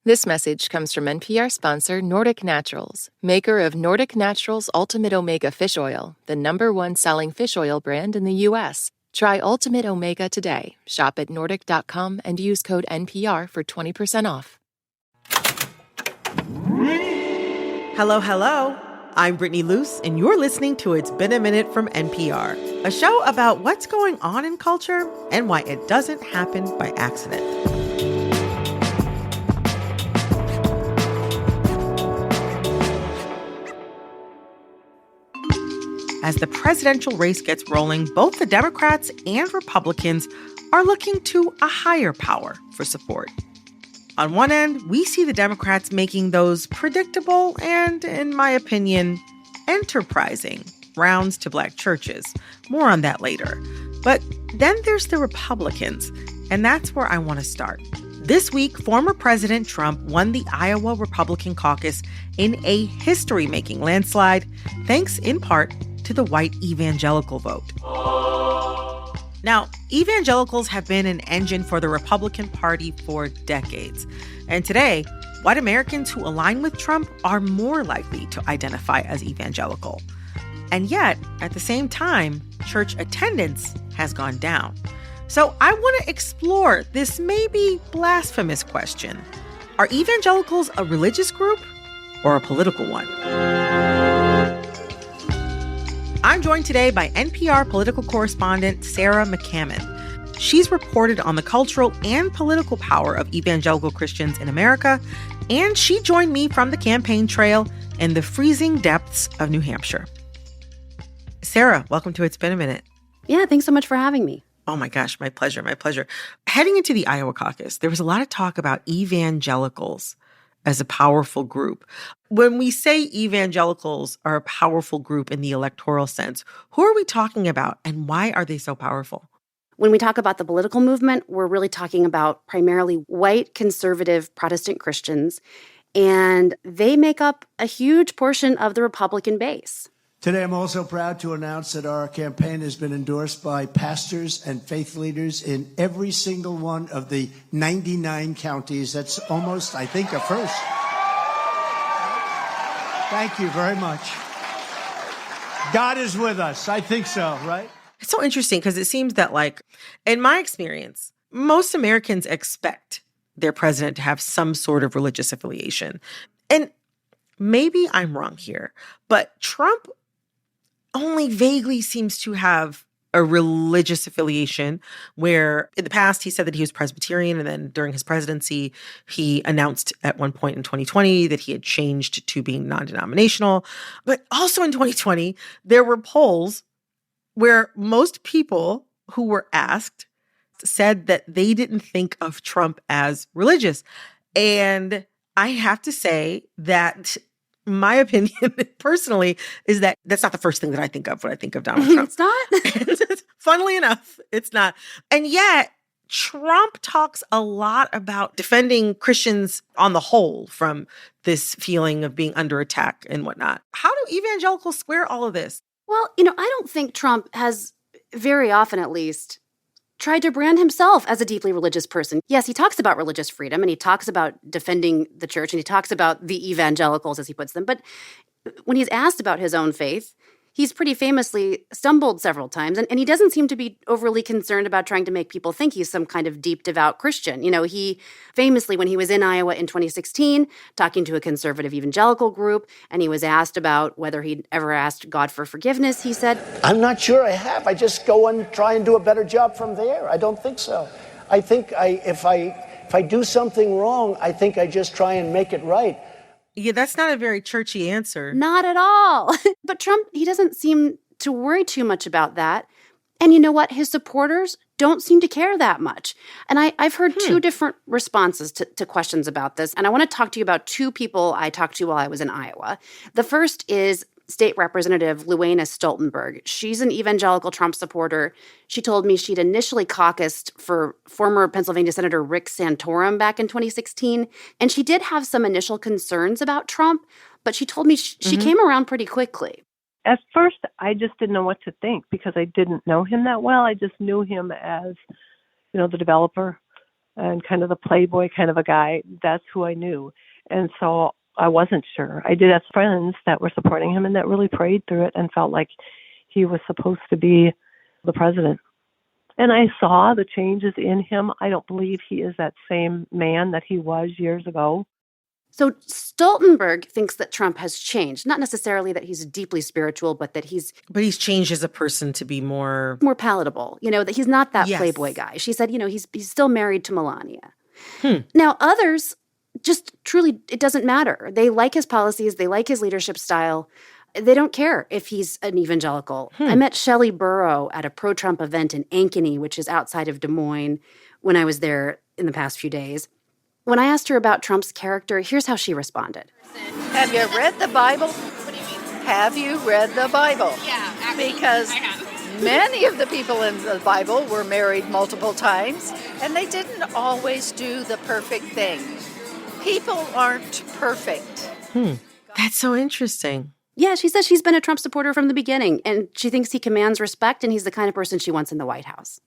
This message comes from NPR sponsor Nordic Naturals, maker of Nordic Naturals Ultimate Omega Fish Oil, the #1 selling fish oil brand in the U.S. Try Ultimate Omega today. Shop at Nordic.com and use code NPR for 20% off. Hello, hello. I'm Brittany Luse, and you're listening to It's Been a Minute from NPR, a show about what's going on in culture and why it doesn't happen by accident. As the presidential race gets rolling, both the Democrats and Republicans are looking to a higher power for support. On one end, we see the Democrats making those predictable and, in my opinion, enterprising rounds to Black churches. More on that later. But then there's the Republicans, and that's where I want to start. This week, former President Trump won the Iowa Republican caucus in a history-making landslide, thanks in part to the white evangelical vote. Now, evangelicals have been an engine for the Republican Party for decades. And today, white Americans who align with Trump are more likely to identify as evangelical. And yet, at the same time, church attendance has gone down. So I want to explore this maybe blasphemous question. Are evangelicals a religious group or a political one? I'm joined today by NPR political correspondent Sarah McCammon. She's reported on the cultural and political power of evangelical Christians in America, and she joined me from the campaign trail in the freezing depths of New Hampshire. Sarah, welcome to It's Been a Minute. Yeah, thanks so much for having me. Oh my gosh, my pleasure, my pleasure. Heading into the Iowa caucus, there was a lot of talk about evangelicals as a powerful group. When we say evangelicals are a powerful group in the electoral sense, who are we talking about and why are they so powerful? When we talk about the political movement, we're really talking about primarily white, conservative Protestant Christians, and they make up a huge portion of the Republican base. Today, I'm also proud to announce that our campaign has been endorsed by pastors and faith leaders in every single one of the 99 counties. That's almost, I think, a first. Thank you very much. God is with us. I think so, right? It's so interesting because it seems that, like, in my experience, most Americans expect their president to have some sort of religious affiliation. And maybe I'm wrong here, but Trump only vaguely seems to have a religious affiliation where in the past he said that he was Presbyterian, and then during his presidency, he announced at one point in 2020 that he had changed to being non-denominational. But also in 2020, there were polls where most people who were asked said that they didn't think of Trump as religious. And I have to say that my opinion, personally, is that that's not the first thing that I think of when I think of Donald Trump. It's not? Funnily enough, it's not. And yet, Trump talks a lot about defending Christians on the whole from this feeling of being under attack and whatnot. How do evangelicals square all of this? Well, I don't think Trump has, very often at least, tried to brand himself as a deeply religious person. Yes, he talks about religious freedom, and he talks about defending the church, and he talks about the evangelicals, as he puts them. But when he's asked about his own faith, he's pretty famously stumbled several times, and he doesn't seem to be overly concerned about trying to make people think he's some kind of deep, devout Christian. He famously, when he was in Iowa in 2016, talking to a conservative evangelical group, and he was asked about whether he'd ever asked God for forgiveness, he said, I'm not sure I have. I just go and try and do a better job from there. I don't think so. I think if I do something wrong, I think I just try and make it right. Yeah, that's not a very churchy answer. Not at all. But Trump, he doesn't seem to worry too much about that. And you know what? His supporters don't seem to care that much. And I've heard two different responses to questions about this. And I want to talk to you about two people I talked to while I was in Iowa. The first is State Representative Luana Stoltenberg. She's an evangelical Trump supporter. She told me she'd initially caucused for former Pennsylvania Senator Rick Santorum back in 2016, and she did have some initial concerns about Trump, but she told me she came around pretty quickly. At first, I just didn't know what to think because I didn't know him that well. I just knew him as, the developer and kind of the playboy kind of a guy, that's who I knew. And so I wasn't sure. I did have friends that were supporting him and that really prayed through it and felt like he was supposed to be the president. And I saw the changes in him. I don't believe he is that same man that he was years ago. So Stoltenberg thinks that Trump has changed, not necessarily that he's deeply spiritual, but that he's changed as a person to be more palatable, that he's not that playboy guy. She said, he's still married to Melania. Now, others just truly, it doesn't matter. They like his policies. They like his leadership style. They don't care if he's an evangelical. I met Shelley Burrow at a pro-Trump event in Ankeny, which is outside of Des Moines, when I was there in the past few days. When I asked her about Trump's character, here's how she responded. Have you read the Bible? What do you mean? Have you read the Bible? Yeah, actually, because I have. Many of the people in the Bible were married multiple times, and they didn't always do the perfect thing. People aren't perfect. That's so interesting. Yeah, she says she's been a Trump supporter from the beginning, and she thinks he commands respect, and he's the kind of person she wants in the White House.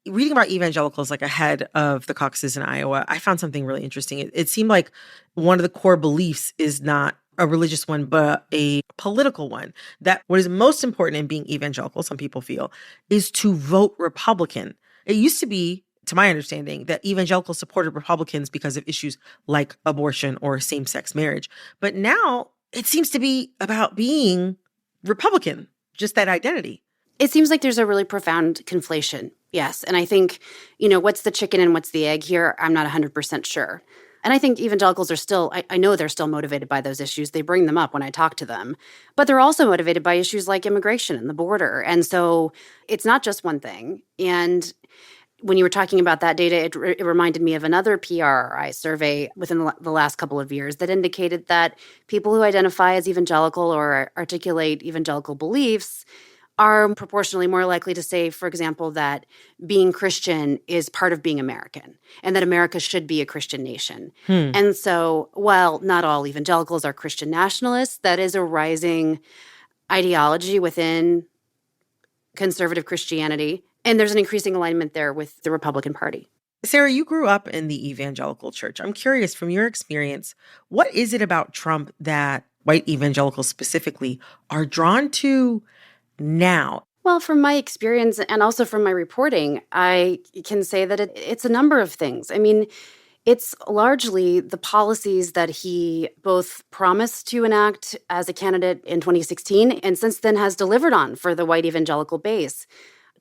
Reading about evangelicals ahead of the caucuses in Iowa, I found something really interesting. It seemed like one of the core beliefs is not a religious one, but a political one. That what is most important in being evangelical, some people feel, is to vote Republican. It used to be, to my understanding, that evangelicals supported Republicans because of issues like abortion or same-sex marriage. But now it seems to be about being Republican, just that identity. It seems like there's a really profound conflation, yes. And I think, what's the chicken and what's the egg here? I'm not 100% sure. And I think evangelicals are still, I know they're still motivated by those issues. They bring them up when I talk to them. But they're also motivated by issues like immigration and the border. And so it's not just one thing. And when you were talking about that data, it reminded me of another PRI survey within the last couple of years that indicated that people who identify as evangelical or articulate evangelical beliefs are proportionally more likely to say, for example, that being Christian is part of being American and that America should be a Christian nation. And so while not all evangelicals are Christian nationalists, that is a rising ideology within conservative Christianity. And there's an increasing alignment there with the Republican Party. Sarah, you grew up in the evangelical church. I'm curious, from your experience, what is it about Trump that white evangelicals specifically are drawn to now? Well, from my experience and also from my reporting, I can say that it's a number of things. I mean, it's largely the policies that he both promised to enact as a candidate in 2016 and since then has delivered on for the white evangelical base.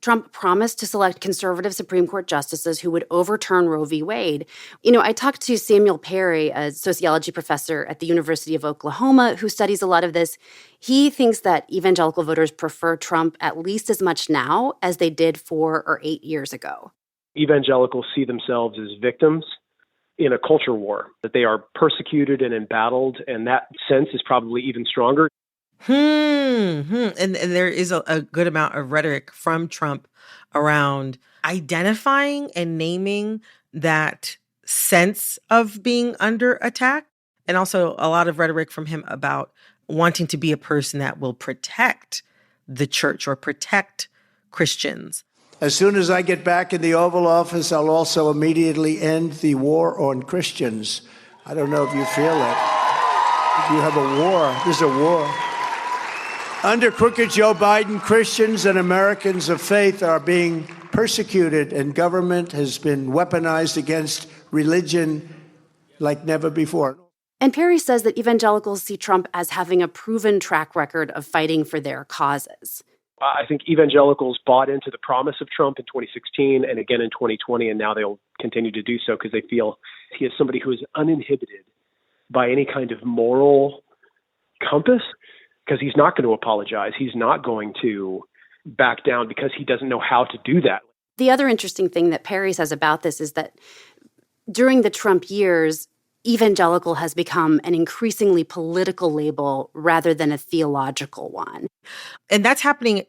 Trump promised to select conservative Supreme Court justices who would overturn Roe v. Wade. I talked to Samuel Perry, a sociology professor at the University of Oklahoma, who studies a lot of this. He thinks that evangelical voters prefer Trump at least as much now as they did 4 or 8 years ago. Evangelicals see themselves as victims in a culture war, that they are persecuted and embattled, and that sense is probably even stronger. And there is a good amount of rhetoric from Trump around identifying and naming that sense of being under attack. And also a lot of rhetoric from him about wanting to be a person that will protect the church or protect Christians. As soon as I get back in the Oval Office, I'll also immediately end the war on Christians. I don't know if you feel it. You have a war. There's a war. Under crooked Joe Biden, Christians and Americans of faith are being persecuted, and government has been weaponized against religion like never before. And Perry says that evangelicals see Trump as having a proven track record of fighting for their causes. I think evangelicals bought into the promise of Trump in 2016 and again in 2020, and now they'll continue to do so because they feel he is somebody who is uninhibited by any kind of moral compass, because he's not going to apologize. He's not going to back down because he doesn't know how to do that. The other interesting thing that Perry says about this is that during the Trump years, evangelical has become an increasingly political label rather than a theological one. And that's happening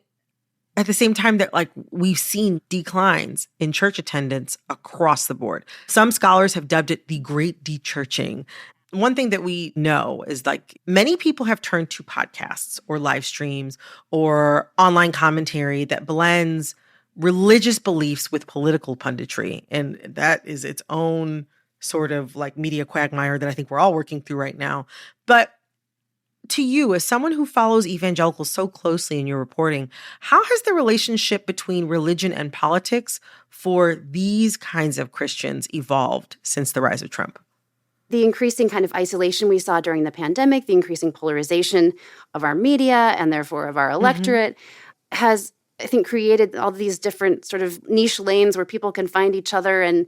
at the same time that we've seen declines in church attendance across the board. Some scholars have dubbed it the great dechurching. One thing that we know is many people have turned to podcasts or live streams or online commentary that blends religious beliefs with political punditry. And that is its own sort of like media quagmire that I think we're all working through right now. But to you, as someone who follows evangelicals so closely in your reporting, how has the relationship between religion and politics for these kinds of Christians evolved since the rise of Trump? The increasing kind of isolation we saw during the pandemic, the increasing polarization of our media and therefore of our electorate has, I think, created all these different sort of niche lanes where people can find each other and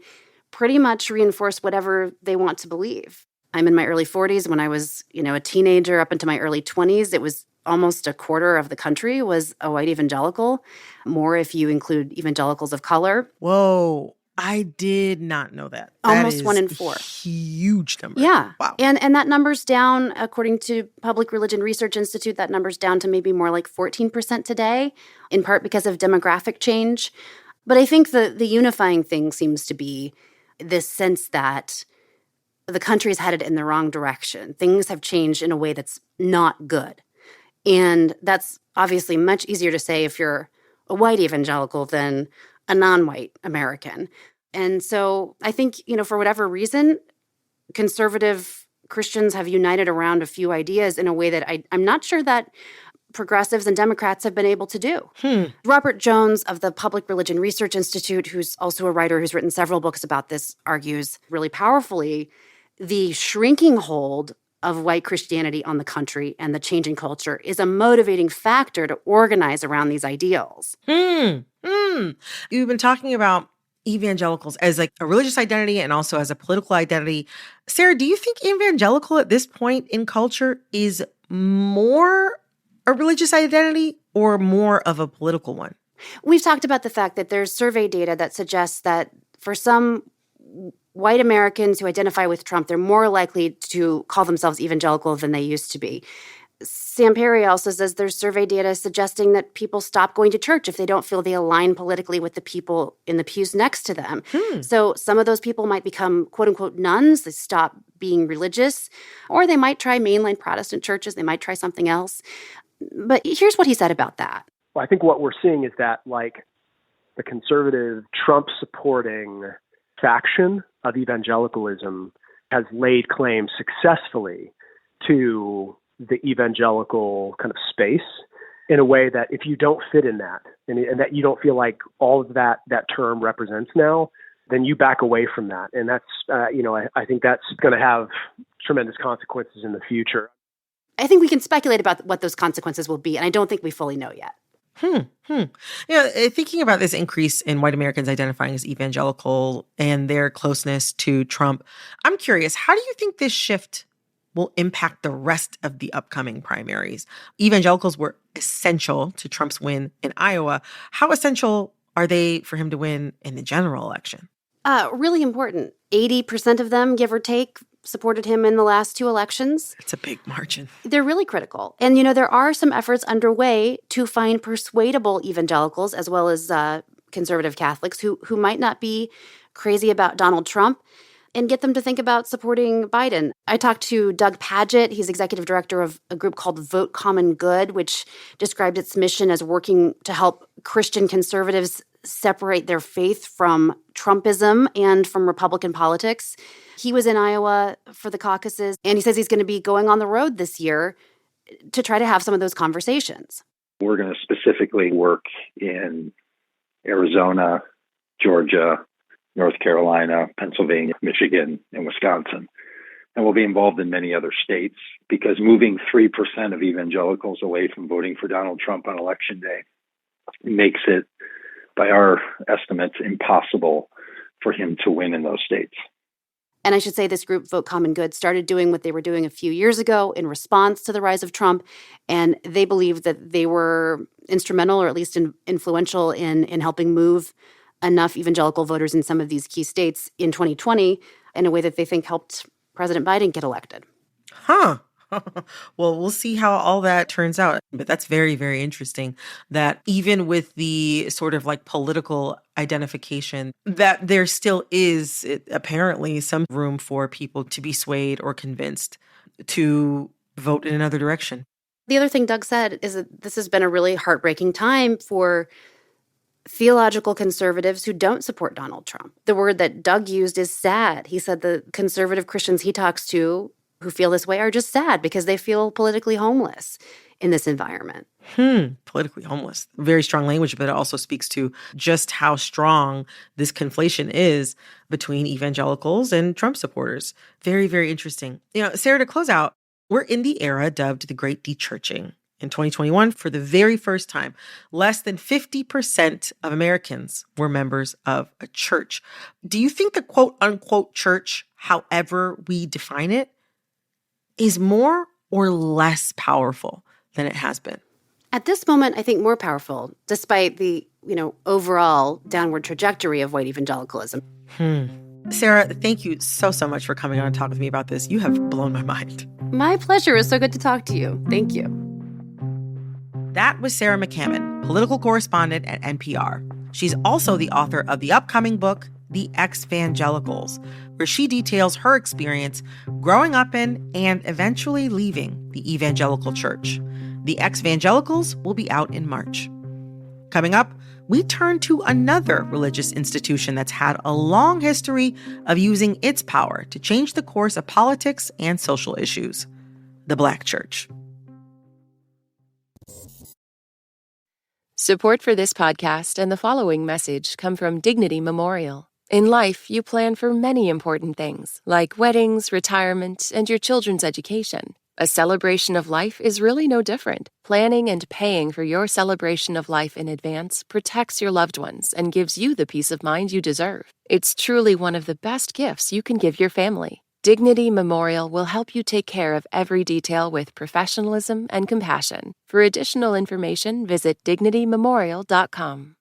pretty much reinforce whatever they want to believe. I'm in my early 40s. When I was, a teenager up into my early 20s, it was almost a quarter of the country was a white evangelical, more if you include evangelicals of color. Whoa, I did not know that. Almost 1 in 4. Huge number. Yeah. Wow. And that number's down, according to Public Religion Research Institute, that number's down to maybe more like 14% today, in part because of demographic change. But I think the unifying thing seems to be this sense that the country is headed in the wrong direction. Things have changed in a way that's not good. And that's obviously much easier to say if you're a white evangelical than a non-white American. And so I think, for whatever reason, conservative Christians have united around a few ideas in a way that I'm not sure that progressives and Democrats have been able to do. Robert Jones of the Public Religion Research Institute, who's also a writer who's written several books about this, argues really powerfully the shrinking hold of white Christianity on the country and the changing culture is a motivating factor to organize around these ideals. You've been talking about evangelicals as like a religious identity and also as a political identity. Sarah, do you think evangelical at this point in culture is more a religious identity or more of a political one? We've talked about the fact that there's survey data that suggests that for some white Americans who identify with Trump, they're more likely to call themselves evangelical than they used to be. Sam Perry also says there's survey data suggesting that people stop going to church if they don't feel they align politically with the people in the pews next to them. So some of those people might become quote-unquote nuns. They stop being religious, or they might try mainline Protestant churches. They might try something else. But here's what he said about that. Well, I think what we're seeing is that, like, the conservative Trump-supporting faction of evangelicalism has laid claim successfully to the evangelical kind of space in a way that if you don't fit in that and that you don't feel like all of that term represents now, then you back away from that. And that's, I think that's going to have tremendous consequences in the future. I think we can speculate about what those consequences will be, and I don't think we fully know yet. Thinking about this increase in white Americans identifying as evangelical and their closeness to Trump, I'm curious, how do you think this shift will impact the rest of the upcoming primaries? Evangelicals were essential to Trump's win in Iowa. How essential are they for him to win in the general election? Really important. 80% of them, give or take, supported him in the last 2 elections. It's a big margin. They're really critical. And, there are some efforts underway to find persuadable evangelicals as well as conservative Catholics who might not be crazy about Donald Trump and get them to think about supporting Biden. I talked to Doug Padgett. He's executive director of a group called Vote Common Good, which described its mission as working to help Christian conservatives separate their faith from Trumpism and from Republican politics. He was in Iowa for the caucuses, and he says he's going to be going on the road this year to try to have some of those conversations. We're going to specifically work in Arizona, Georgia, North Carolina, Pennsylvania, Michigan, and Wisconsin. And we'll be involved in many other states because moving 3% of evangelicals away from voting for Donald Trump on Election Day makes it, by our estimates, impossible for him to win in those states. And I should say this group, Vote Common Good, started doing what they were doing a few years ago in response to the rise of Trump. And they believe that they were instrumental, or at least influential, in helping move enough evangelical voters in some of these key states in 2020 in a way that they think helped President Biden get elected. Well, we'll see how all that turns out. But that's very, very interesting that even with the sort of like political identification, that there still is apparently some room for people to be swayed or convinced to vote in another direction. The other thing Doug said is that this has been a really heartbreaking time for theological conservatives who don't support Donald Trump. The word that Doug used is sad. He said the conservative Christians he talks to who feel this way are just sad because they feel politically homeless in this environment. Politically homeless. Very strong language, but it also speaks to just how strong this conflation is between evangelicals and Trump supporters. Very, very interesting. Sarah, to close out, we're in the era dubbed the Great Dechurching. In 2021, for the very first time, less than 50% of Americans were members of a church. Do you think the quote-unquote church, however we define it, is more or less powerful than it has been? At this moment, I think more powerful, despite the, overall downward trajectory of white evangelicalism. Sarah, thank you so much for coming on and talking with me about this. You have blown my mind. My pleasure. It's so good to talk to you. Thank you. That was Sarah McCammon, political correspondent at NPR. She's also the author of the upcoming book, The Evangelicals, where she details her experience growing up in and eventually leaving the evangelical church. The Evangelicals will be out in March. Coming up, we turn to another religious institution that's had a long history of using its power to change the course of politics and social issues, the Black church. Support for this podcast and the following message come from Dignity Memorial. In life, you plan for many important things, like weddings, retirement, and your children's education. A celebration of life is really no different. Planning and paying for your celebration of life in advance protects your loved ones and gives you the peace of mind you deserve. It's truly one of the best gifts you can give your family. Dignity Memorial will help you take care of every detail with professionalism and compassion. For additional information, visit dignitymemorial.com.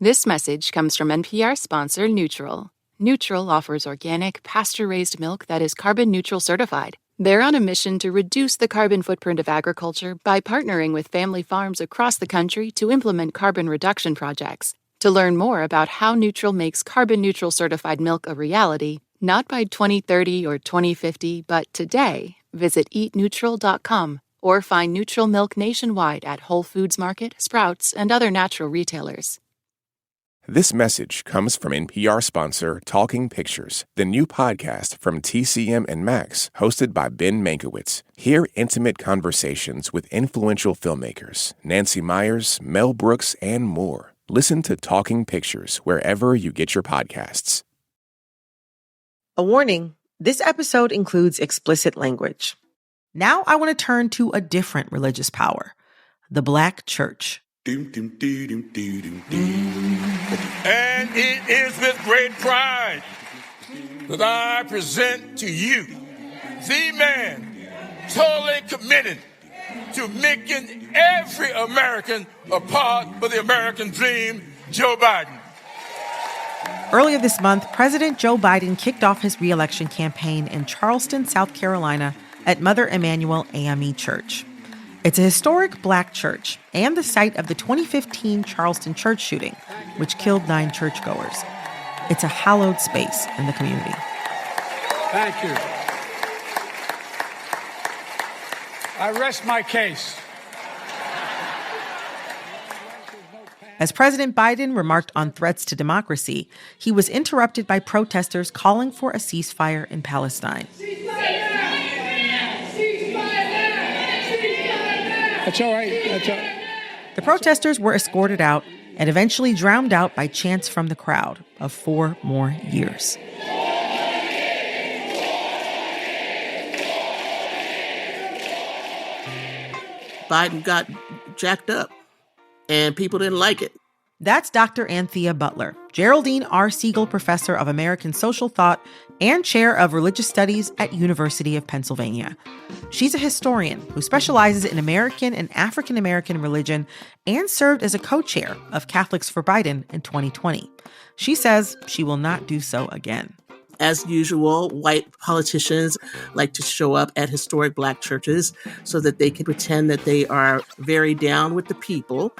This message comes from NPR sponsor Neutral. Neutral offers organic, pasture-raised milk that is carbon neutral certified. They're on a mission to reduce the carbon footprint of agriculture by partnering with family farms across the country to implement carbon reduction projects. To learn more about how Neutral makes carbon neutral certified milk a reality, not by 2030 or 2050, but today, visit eatneutral.com or find Neutral milk nationwide at Whole Foods Market, Sprouts, and other natural retailers. This message comes from NPR sponsor Talking Pictures, the new podcast from TCM and Max, hosted by Ben Mankiewicz. Hear intimate conversations with influential filmmakers, Nancy Meyers, Mel Brooks, and more. Listen to Talking Pictures wherever you get your podcasts. A warning, this episode includes explicit language. Now I want to turn to a different religious power, the Black church. And it is with great pride that I present to you the man totally committed to making every American a part of the American dream, Joe Biden. Earlier this month, President Joe Biden kicked off his re-election campaign in Charleston, South Carolina at Mother Emanuel AME Church. It's a historic Black church and the site of the 2015 Charleston church shooting, which killed 9 churchgoers. It's a hallowed space in the community. Thank you. I rest my case. As President Biden remarked on threats to democracy, he was interrupted by protesters calling for a ceasefire in Palestine. That's all right. That's all right. The protesters were escorted out and eventually drowned out by chants from the crowd of 4 more years. Biden got jacked up, and people didn't like it. That's Dr. Anthea Butler, Geraldine R. Siegel Professor of American Social Thought and Chair of Religious Studies at University of Pennsylvania. She's a historian who specializes in American and African American religion and served as a co-chair of Catholics for Biden in 2020. She says she will not do so again. As usual, white politicians like to show up at historic Black churches so that they can pretend that they are very down with the people.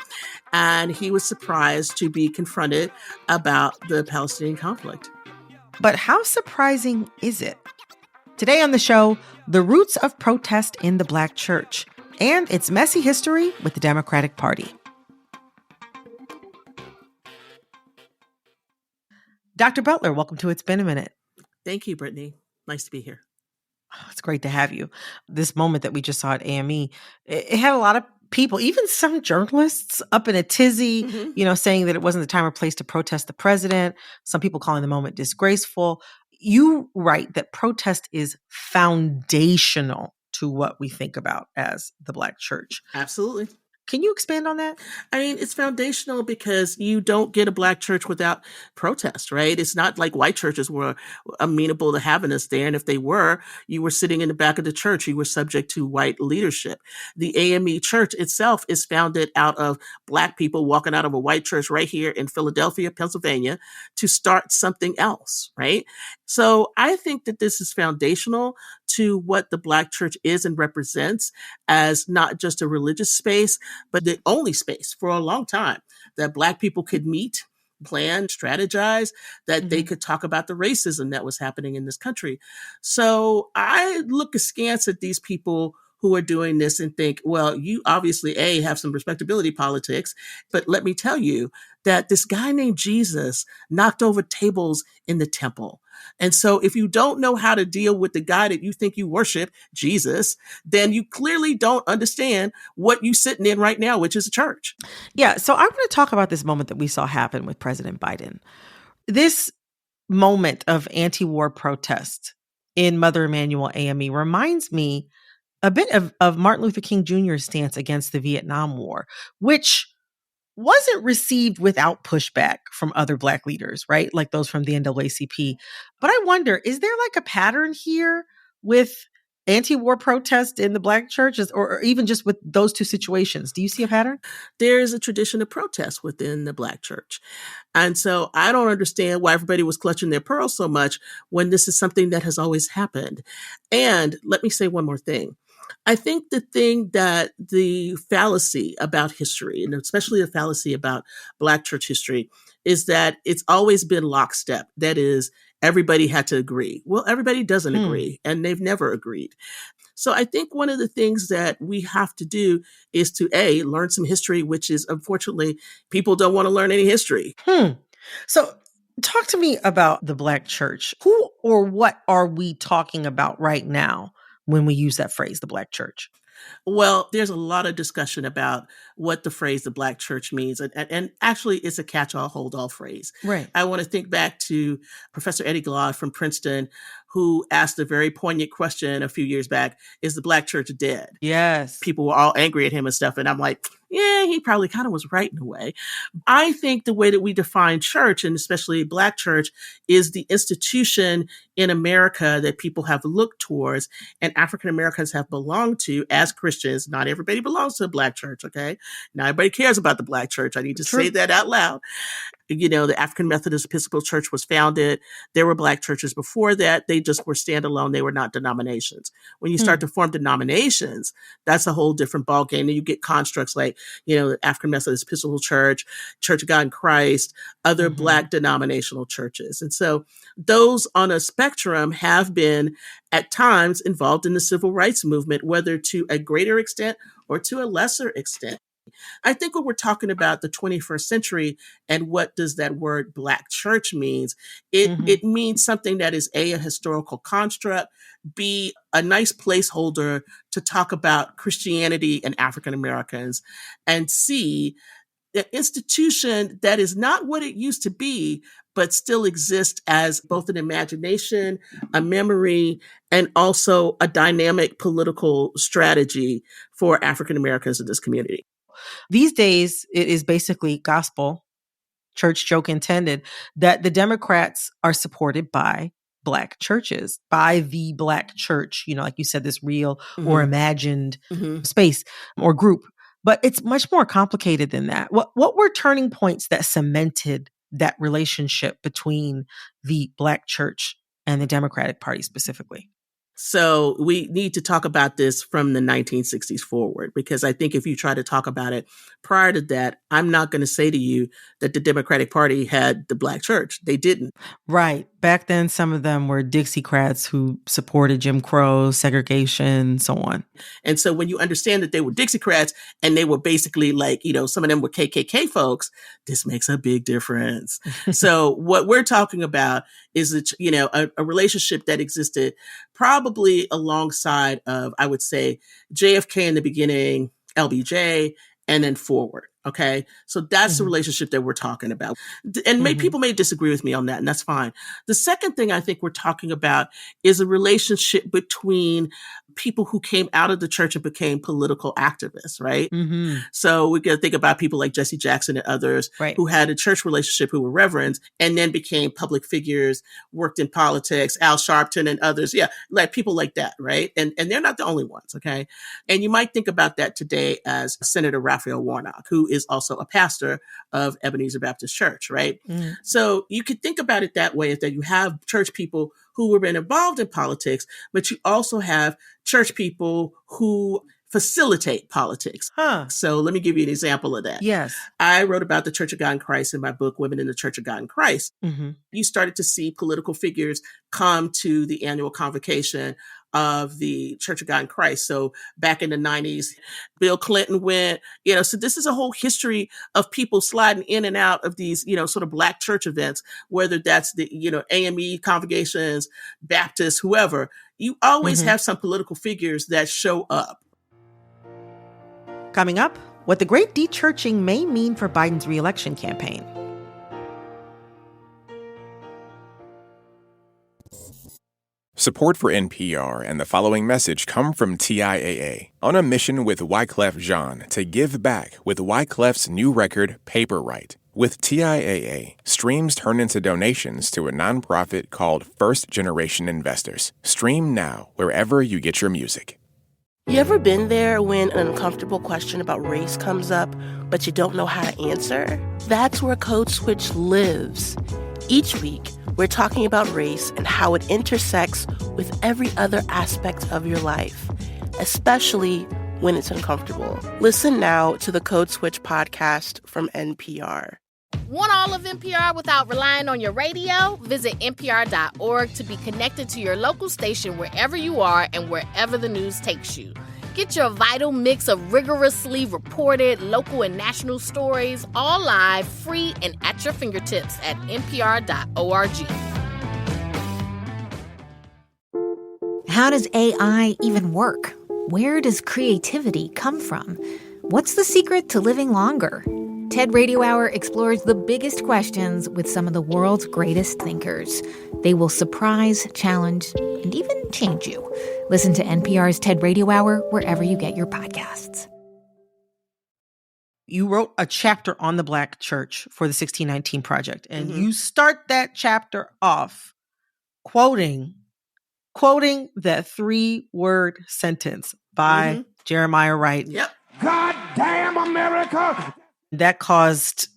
And he was surprised to be confronted about the Palestinian conflict. But how surprising is it? Today on the show, the roots of protest in the Black church and its messy history with the Democratic Party. Dr. Butler, welcome to It's Been a Minute. Thank you, Brittany. Nice to be here. Oh, it's great to have you. This moment that we just saw at AME, it had a lot of people, even some journalists, up in a tizzy, saying that it wasn't the time or place to protest the president. Some people calling the moment disgraceful. You write that protest is foundational to what we think about as the Black church. Absolutely. Can you expand on that? I mean, it's foundational because you don't get a Black church without protest, right? It's not like white churches were amenable to having us there. And if they were, you were sitting in the back of the church. You were subject to white leadership. The AME Church itself is founded out of Black people walking out of a white church right here in Philadelphia, Pennsylvania, to start something else, right? So I think that this is foundational to what the Black church is and represents as not just a religious space, but the only space for a long time that Black people could meet, plan, strategize, that they could talk about the racism that was happening in this country. So I look askance at these people who are doing this and think, well, you obviously, have some respectability politics, but let me tell you that this guy named Jesus knocked over tables in the temple. And so if you don't know how to deal with the guy that you think you worship, Jesus, then you clearly don't understand what you're sitting in right now, which is a church. Yeah. So I want to talk about this moment that we saw happen with President Biden. This moment of anti-war protest in Mother Emanuel AME reminds me a bit of Martin Luther King Jr.'s stance against the Vietnam War, which wasn't received without pushback from other Black leaders, right? Like those from the NAACP. But I wonder, is there like a pattern here with anti-war protest in the Black churches, or even just with those two situations? Do you see a pattern? There is a tradition of protest within the Black church. And so I don't understand why everybody was clutching their pearls so much when this is something that has always happened. And let me say one more thing. I think the fallacy about history, and especially the fallacy about Black church history, is that it's always been lockstep. That is, everybody had to agree. Well, everybody doesn't agree, and they've never agreed. So I think one of the things that we have to do is to, learn some history, which is, unfortunately, people don't want to learn any history. So talk to me about the Black church. Who or what are we talking about right now when we use that phrase, the Black church? Well, there's a lot of discussion about what the phrase the Black church means. And actually, it's a catch-all, hold-all phrase. Right. I want to think back to Professor Eddie Glaude from Princeton, who asked a very poignant question a few years back, is the Black church dead? Yes. People were all angry at him and stuff. And I'm like, yeah, he probably kind of was right in a way. I think the way that we define church, and especially Black church, is the institution in America that people have looked towards and African Americans have belonged to as Christians. Not everybody belongs to a Black church, okay? Not everybody cares about the Black church. I need to say that out loud. You know, the African Methodist Episcopal Church was founded. There were Black churches before that. They just were standalone. They were not denominations. When you start to form denominations, that's a whole different ballgame. And you get constructs like, the African Methodist Episcopal Church, Church of God in Christ, other Black denominational churches. And so those on a spectrum have been at times involved in the civil rights movement, whether to a greater extent or to a lesser extent. I think when we're talking about the 21st century and what does that word Black church means, it means something that is a historical construct, B, a nice placeholder to talk about Christianity and African Americans, and C, an institution that is not what it used to be, but still exists as both an imagination, a memory, and also a dynamic political strategy for African Americans in this community. These days, it is basically gospel, church joke intended, that the Democrats are supported by Black churches, by the Black church, like you said, this real or imagined space or group. But it's much more complicated than that. What were turning points that cemented that relationship between the Black church and the Democratic Party specifically? So we need to talk about this from the 1960s forward, because I think if you try to talk about it prior to that, I'm not going to say to you that the Democratic Party had the Black church. They didn't. Right. Back then, some of them were Dixiecrats who supported Jim Crow, segregation, so on. And so when you understand that they were Dixiecrats and they were basically like, some of them were KKK folks, this makes a big difference. So what we're talking about is, a relationship that existed probably alongside of, I would say, JFK in the beginning, LBJ, and then forward. Okay. So that's the relationship that we're talking about. And people may disagree with me on that, and that's fine. The second thing I think we're talking about is a relationship between people who came out of the church and became political activists, right? So we can think about people like Jesse Jackson and others who had a church relationship, who were reverends, and then became public figures, worked in politics, Al Sharpton and others. Yeah, like people like that, right? And they're not the only ones, okay? And you might think about that today as Senator Raphael Warnock, who is also a pastor of Ebenezer Baptist Church, right? So you could think about it that way, is that you have church people who were involved in politics, but you also have church people who facilitate politics. So let me give you an example of that. Yes. I wrote about the Church of God in Christ in my book, Women in the Church of God in Christ. You started to see political figures come to the annual convocation of the Church of God in Christ. So back in the 90s, Bill Clinton went, so this is a whole history of people sliding in and out of these, sort of Black church events, whether that's the, AME congregations, Baptists, whoever. You always have some political figures that show up. Coming up, what the great de-churching may mean for Biden's re-election campaign. Support for NPR and the following message come from TIAA, on a mission with Wyclef Jean to give back with Wyclef's new record, Paper Right. With TIAA, streams turn into donations to a nonprofit called First Generation Investors. Stream now wherever you get your music. You ever been there when an uncomfortable question about race comes up, but you don't know how to answer? That's where Code Switch lives. Each week, we're talking about race and how it intersects with every other aspect of your life, especially when it's uncomfortable. Listen now to the Code Switch podcast from NPR. Want all of NPR without relying on your radio? Visit npr.org to be connected to your local station wherever you are and wherever the news takes you. Get your vital mix of rigorously reported local and national stories, all live, free, and at your fingertips at npr.org. How does AI even work? Where does creativity come from? What's the secret to living longer? TED Radio Hour explores the biggest questions with some of the world's greatest thinkers. They will surprise, challenge, and even change you. Listen to NPR's TED Radio Hour wherever you get your podcasts. You wrote a chapter on the Black church for the 1619 Project, and you start that chapter off quoting that 3-word sentence by Jeremiah Wright. Yep. God damn America! That caused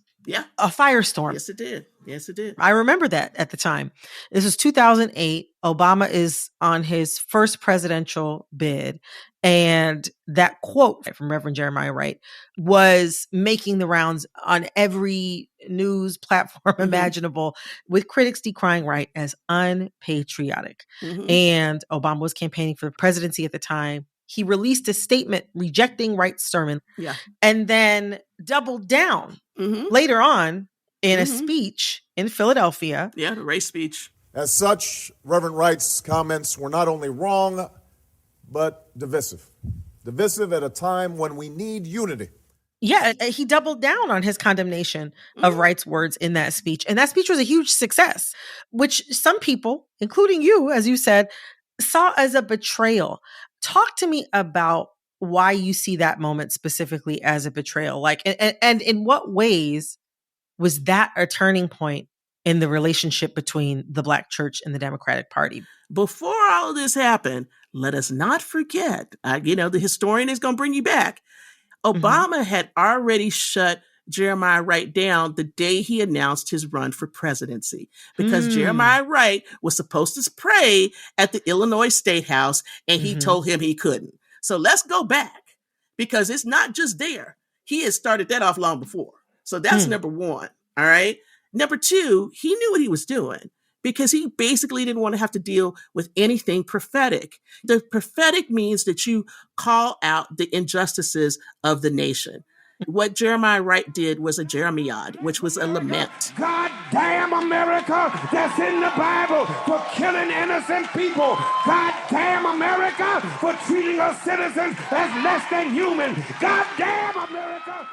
a firestorm. Yes, it did. Yes, it did. I remember that at the time. This was 2008. Obama is on his first presidential bid. And that quote from Reverend Jeremiah Wright was making the rounds on every news platform imaginable, with critics decrying Wright as unpatriotic. And Obama was campaigning for the presidency at the time. He released a statement rejecting Wright's sermon and then doubled down later on in a speech in Philadelphia. Yeah, the race speech. As such, Reverend Wright's comments were not only wrong, but divisive. Divisive at a time when we need unity. Yeah, he doubled down on his condemnation of Wright's words in that speech. And that speech was a huge success, which some people, including you, as you said, saw as a betrayal. Talk to me about why you see that moment specifically as a betrayal. Like, and in what ways was that a turning point in the relationship between the Black church and the Democratic Party? Before all of this happened, let us not forget, the historian is going to bring you back. Obama had already shut Jeremiah Wright down the day he announced his run for presidency, because Jeremiah Wright was supposed to pray at the Illinois State House, and he told him he couldn't. So let's go back, because it's not just there. He had started that off long before. So that's number one. All right. Number two, he knew what he was doing, because he basically didn't want to have to deal with anything prophetic. The prophetic means that you call out the injustices of the nation. What Jeremiah Wright did was a Jeremiad, which was a lament. God damn America that's in the Bible for killing innocent people. God damn America for treating us citizens as less than human. God damn America.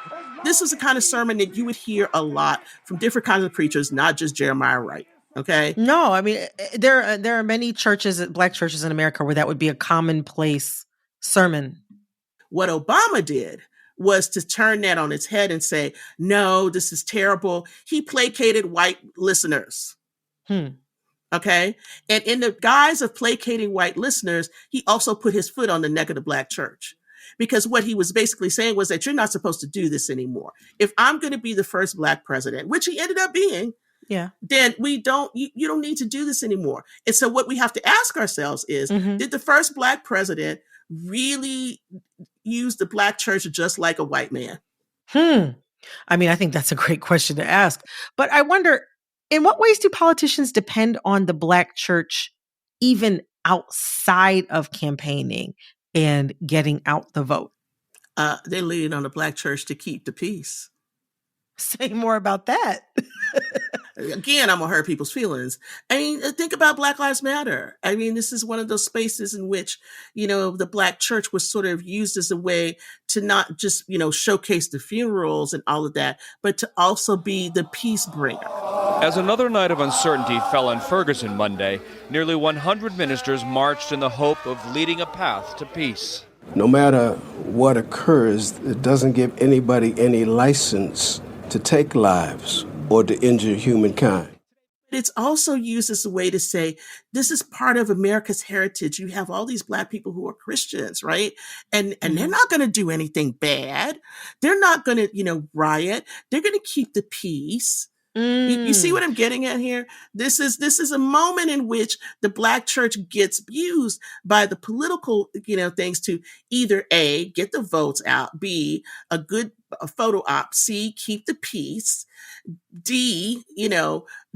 This was the kind of sermon that you would hear a lot from different kinds of preachers, not just Jeremiah Wright. Okay. No, I mean, there are many churches, Black churches in America, where that would be a commonplace sermon. What Obama did was to turn that on its head and say, no, this is terrible. He placated white listeners. Okay. And in the guise of placating white listeners, he also put his foot on the neck of the Black church. Because what he was basically saying was that you're not supposed to do this anymore. If I'm going to be the first Black president, which he ended up being, then you don't need to do this anymore. And so what we have to ask ourselves is, did the first Black president really use the Black church just like a white man? I mean, I think that's a great question to ask. But I wonder, in what ways do politicians depend on the Black church even outside of campaigning and getting out the vote? They lean on the Black church to keep the peace. Say more about that. Again, I'm going to hurt people's feelings. I mean, think about Black Lives Matter. I mean, this is one of those spaces in which, the Black church was sort of used as a way to not just, showcase the funerals and all of that, but to also be the peace bringer. As another night of uncertainty fell on Ferguson Monday, nearly 100 ministers marched in the hope of leading a path to peace. No matter what occurs, it doesn't give anybody any license to take lives or to injure humankind. It's also used as a way to say, this is part of America's heritage. You have all these Black people who are Christians, right? And they're not going to do anything bad. They're not going to, riot. They're going to keep the peace. You see what I'm getting at here? This is a moment in which the Black church gets used by the political, things to either A, get the votes out, B, a photo op, C, keep the peace, D,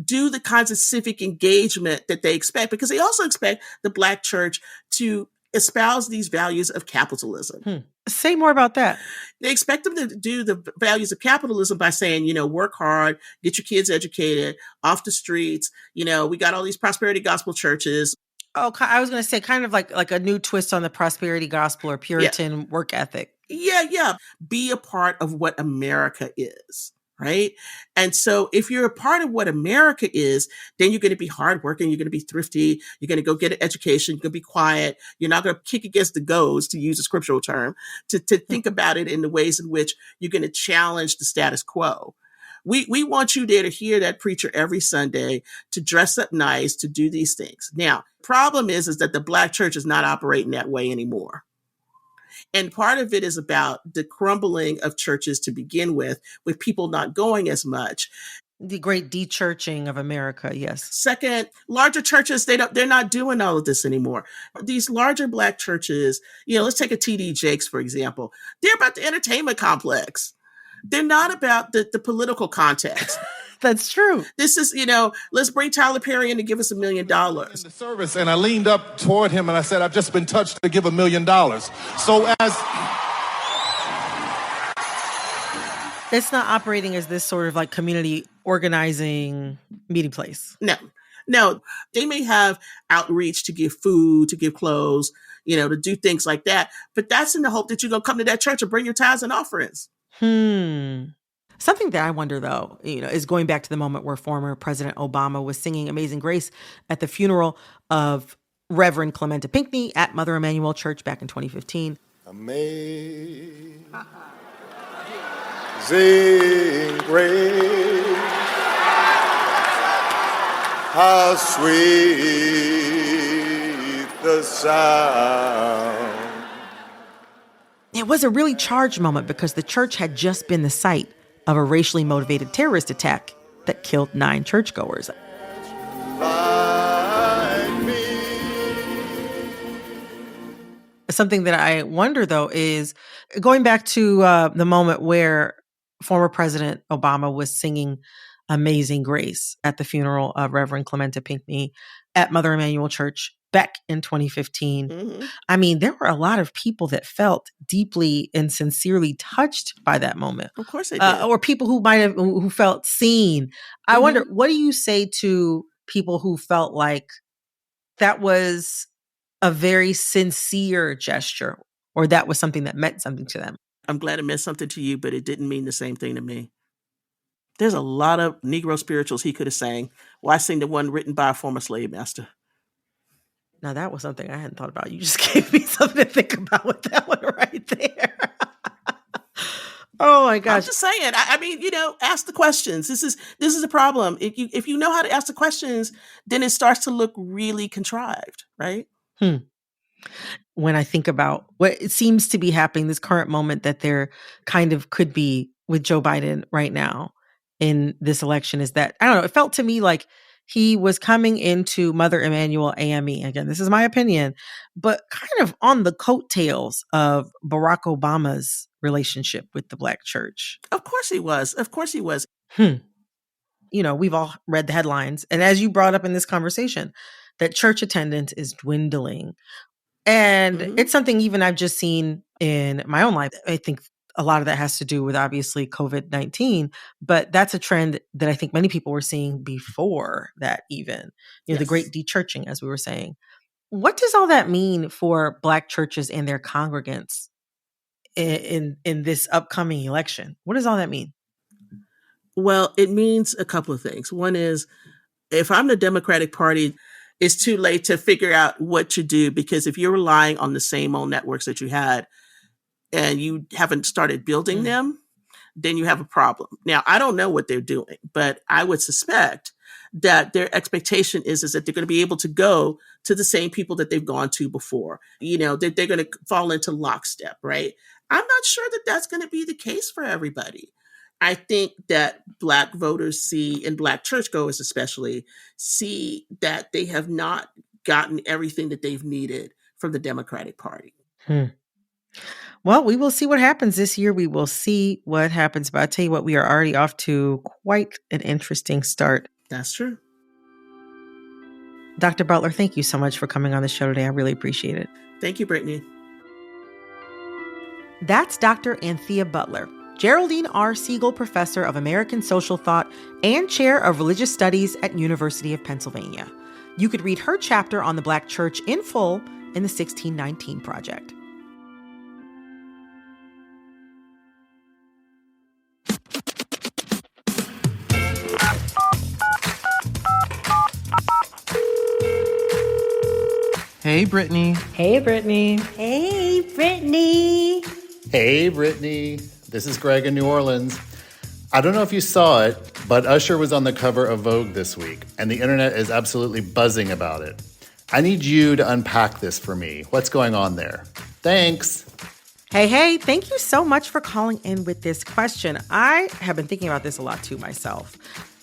do the kinds of civic engagement that they expect, because they also expect the Black church to espouse these values of capitalism. Say more about that. They expect them to do the values of capitalism by saying, work hard, get your kids educated, off the streets. We got all these prosperity gospel churches. Oh, I was going to say kind of like a new twist on the prosperity gospel or Puritan work ethic. Yeah. Be a part of what America is. Right. And so if you're a part of what America is, then you're going to be hardworking. You're going to be thrifty. You're going to go get an education. You're going to be quiet. You're not going to kick against the goads, to use a scriptural term, to think about it in the ways in which you're going to challenge the status quo. We want you there to hear that preacher every Sunday, to dress up nice, to do these things. Now, problem is that the Black church is not operating that way anymore. And part of it is about the crumbling of churches to begin with people not going as much. The great de-churching of America, yes. Second, larger churches, they're not doing all of this anymore. These larger Black churches, let's take a TD Jakes, for example. They're about the entertainment complex. They're not about the political context. That's true. This is, let's bring Tyler Perry in to give us $1 million. In the service, and I leaned up toward him and I said, I've just been touched to give $1 million. So it's not operating as this sort of like community organizing meeting place. No, they may have outreach to give food, to give clothes, to do things like that. But that's in the hope that you're going to come to that church and bring your tithes and offerings. Something that I wonder, though, is going back to the moment where former President Obama was singing Amazing Grace at the funeral of Reverend Clementa Pinckney at Mother Emanuel Church back in 2015. Amazing grace, how sweet the sound. It was a really charged moment because the church had just been the site of a racially motivated terrorist attack that killed 9 churchgoers. Something that I wonder, though, is going back to the moment where former President Obama was singing Amazing Grace at the funeral of Reverend Clementa Pinckney at Mother Emanuel Church back in 2015. Mm-hmm. I mean, there were a lot of people that felt deeply and sincerely touched by that moment. Of course they did. Or people who felt seen. I wonder, what do you say to people who felt like that was a very sincere gesture, or that was something that meant something to them? I'm glad it meant something to you, but it didn't mean the same thing to me. There's a lot of Negro spirituals he could have sang. Well, I sing the one written by a former slave master. Now, that was something I hadn't thought about. You just gave me something to think about with that one right there. Oh, my gosh. I'm just saying. I mean, ask the questions. This is a problem. If you know how to ask the questions, then it starts to look really contrived, right? When I think about what it seems to be happening, this current moment that there kind of could be with Joe Biden right now in this election, is that, I don't know, it felt to me like he was coming into Mother Emanuel AME. Again, this is my opinion, but kind of on the coattails of Barack Obama's relationship with the Black church. Of course he was. Of course he was. We've all read the headlines. And as you brought up in this conversation, that church attendance is dwindling. And it's something even I've just seen in my own life. I think a lot of that has to do with, obviously, COVID-19, but that's a trend that I think many people were seeing before that even, the great de-churching, as we were saying. What does all that mean for Black churches and their congregants in this upcoming election? What does all that mean? Well, it means a couple of things. One is, if I'm the Democratic Party, it's too late to figure out what to do, because if you're relying on the same old networks that you had and you haven't started building them, then you have a problem. Now, I don't know what they're doing, but I would suspect that their expectation is that they're going to be able to go to the same people that they've gone to before. That they're going to fall into lockstep, right? I'm not sure that that's going to be the case for everybody. I think that Black voters see, and Black churchgoers especially, see that they have not gotten everything that they've needed from the Democratic Party. Well, we will see what happens this year. We will see what happens. But I'll tell you what, we are already off to quite an interesting start. That's true. Dr. Butler, thank you so much for coming on the show today. I really appreciate it. Thank you, Brittany. That's Dr. Anthea Butler, Geraldine R. Siegel Professor of American Social Thought and Chair of Religious Studies at University of Pennsylvania. You could read her chapter on the Black Church in full in the 1619 Project. Hey, Brittany. Hey, Brittany. Hey, Brittany. Hey, Brittany. This is Greg in New Orleans. I don't know if you saw it, but Usher was on the cover of Vogue this week, and the internet is absolutely buzzing about it. I need you to unpack this for me. What's going on there? Thanks. Hey, thank you so much for calling in with this question. I have been thinking about this a lot too myself.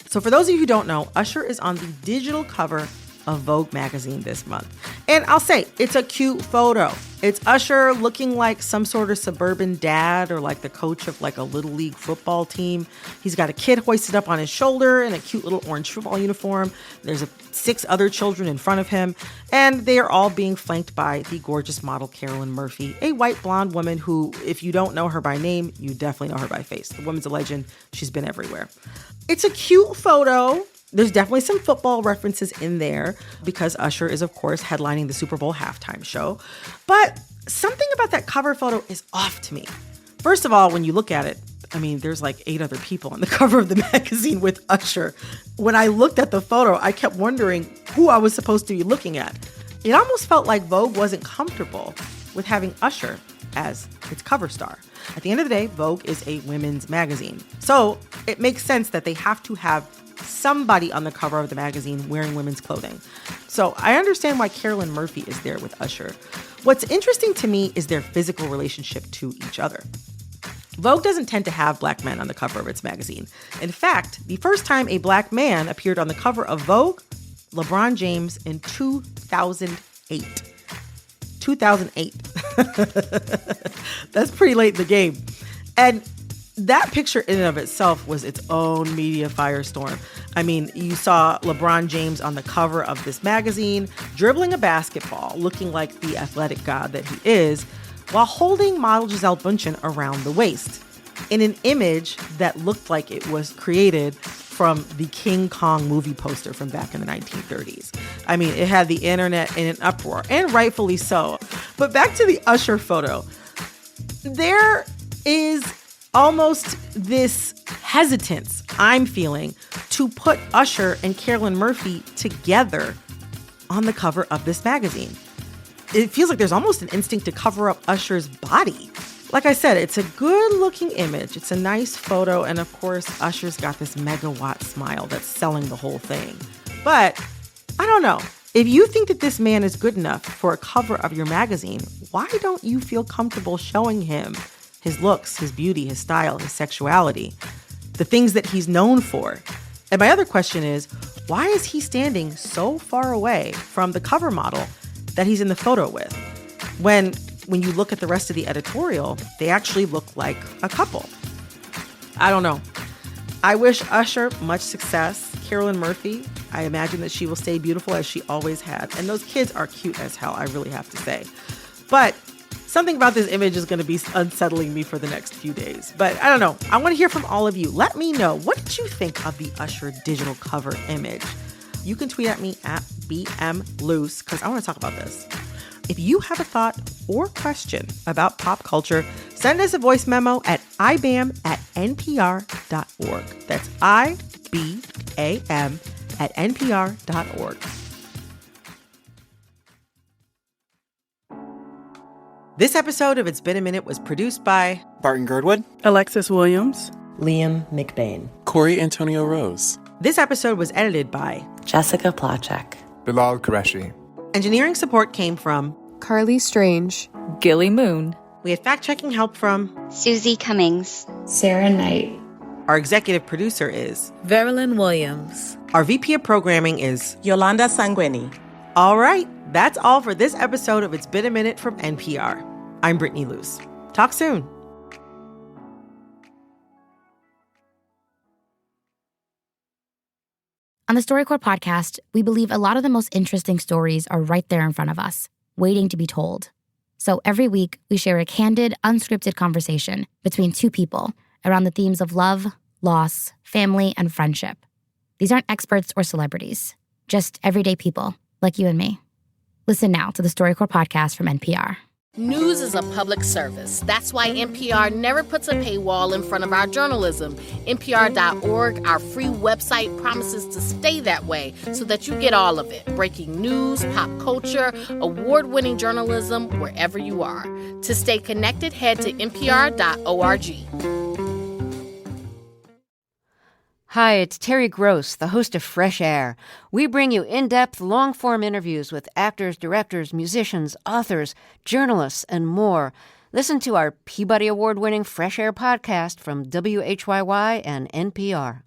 So for those of you who don't know, Usher is on the digital cover of Vogue magazine this month. And I'll say, it's a cute photo. It's Usher looking like some sort of suburban dad or like the coach of like a little league football team. He's got a kid hoisted up on his shoulder in a cute little orange football uniform. There's 6 other children in front of him, and they are all being flanked by the gorgeous model Carolyn Murphy, a white blonde woman who, if you don't know her by name, you definitely know her by face. The woman's a legend. She's been everywhere. It's a cute photo. There's definitely some football references in there because Usher is, of course, headlining the Super Bowl halftime show. But something about that cover photo is off to me. First of all, when you look at it, I mean, there's like 8 other people on the cover of the magazine with Usher. When I looked at the photo, I kept wondering who I was supposed to be looking at. It almost felt like Vogue wasn't comfortable with having Usher as its cover star. At the end of the day, Vogue is a women's magazine. So it makes sense that they have to have somebody on the cover of the magazine wearing women's clothing. So I understand why Carolyn Murphy is there with Usher. What's interesting to me is their physical relationship to each other. Vogue doesn't tend to have black men on the cover of its magazine. In fact, the first time a black man appeared on the cover of Vogue, LeBron James in 2008. 2008. That's pretty late in the game. And that picture in and of itself was its own media firestorm. I mean, you saw LeBron James on the cover of this magazine, dribbling a basketball, looking like the athletic god that he is, while holding model Gisele Bündchen around the waist, in an image that looked like it was created from the King Kong movie poster from back in the 1930s. I mean, it had the internet in an uproar, and rightfully so. But back to the Usher photo. There is almost this hesitance I'm feeling to put Usher and Carolyn Murphy together on the cover of this magazine. It feels like there's almost an instinct to cover up Usher's body. Like I said, it's a good-looking image. It's a nice photo, and of course, Usher's got this megawatt smile that's selling the whole thing. But I don't know. If you think that this man is good enough for a cover of your magazine, why don't you feel comfortable showing him his looks, his beauty, his style, his sexuality, the things that he's known for? And my other question is, why is he standing so far away from the cover model that he's in the photo with? When you look at the rest of the editorial, they actually look like a couple. I don't know. I wish Usher much success. Carolyn Murphy, I imagine that she will stay beautiful as she always had. And those kids are cute as hell, I really have to say. But something about this image is going to be unsettling me for the next few days. But I don't know. I want to hear from all of you. Let me know. What did you think of the Usher digital cover image? You can tweet at me at BMLuse because I want to talk about this. If you have a thought or question about pop culture, send us a voice memo at ibam@npr.org. That's IBAM@npr.org. This episode of It's Been a Minute was produced by Barton Girdwood, Alexis Williams, Liam McBain, Corey Antonio Rose. This episode was edited by Jessica Plachek, Bilal Qureshi. Engineering support came from Carly Strange, Gilly Moon. We had fact-checking help from Susie Cummings, Sarah Knight. Our executive producer is Veralyn Williams. Our VP of programming is Yolanda Sanguini. All right, that's all for this episode of It's Been a Minute from NPR. I'm Brittany Luse. Talk soon. On the StoryCorps podcast, we believe a lot of the most interesting stories are right there in front of us, waiting to be told. So every week, we share a candid, unscripted conversation between two people around the themes of love, loss, family, and friendship. These aren't experts or celebrities, just everyday people like you and me. Listen now to the StoryCorps podcast from NPR. News is a public service. That's why NPR never puts a paywall in front of our journalism. NPR.org, our free website, promises to stay that way so that you get all of it. Breaking news, pop culture, award-winning journalism, wherever you are. To stay connected, head to NPR.org. Hi, it's Terry Gross, the host of Fresh Air. We bring you in-depth, long-form interviews with actors, directors, musicians, authors, journalists, and more. Listen to our Peabody Award-winning Fresh Air podcast from WHYY and NPR.